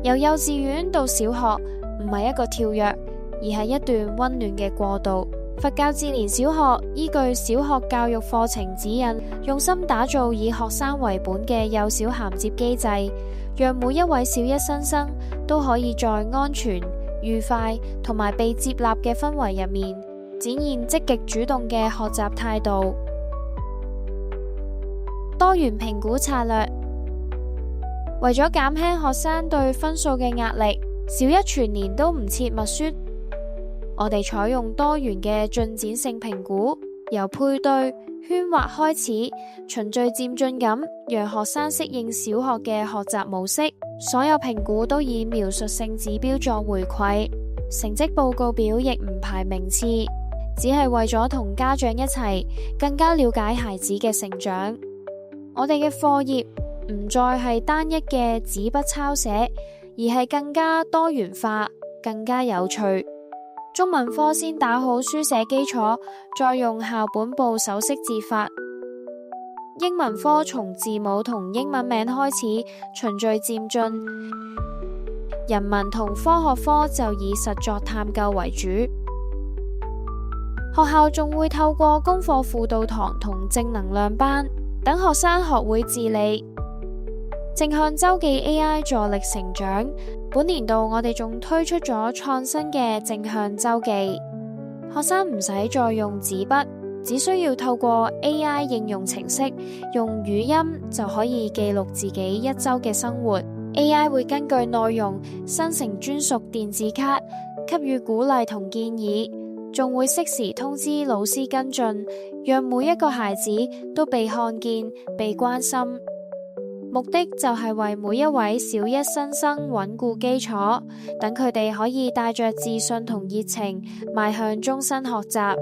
由幼稚園到小學唔係一個跳躍，而係一段溫暖嘅過渡。佛教智蓮小學依據小學教育課程指引，用心打造以學生為本嘅幼小銜接機制，讓每一位小一新生都可以在安全、愉快同埋被接納嘅氛圍入面，展現積極主動嘅學習態度。多元評估策略，為咗減輕學生對分數嘅壓力，小一全年都唔設默書。我哋採用多元嘅進展性評估，由配對、圈劃開始，循序漸進咁讓學生適應小學嘅學習模式。所有評估都以描述性指標作回饋，成績報告表亦唔排名次，只係為咗同家長一齊更加了解孩子嘅成長。我哋嘅課業唔再係單一嘅紙筆抄寫，而係更加多元化、更加有趣。中文科先打好書寫基礎，再用校本部手識字法。英文科從字母同英文名開始，循序漸進。人文同科學科就以實作探究為主。學校仲會透過功課輔導堂同正能量班，等學生學會自理。正向周記 AI 助力成長，本年度我哋仲推出咗創新嘅正向周記，學生唔使再用紙筆，只需要透過 AI 應用程式，用語音就可以記錄自己一周嘅生活。AI 會根據內容生成專屬電子卡，給予鼓勵同建議，仲會適時通知老師跟進，讓每一個孩子都被看見、被關心。目的就係為每一位小一新生穩固基礎，等佢哋可以帶着自信同熱情邁向終身學習。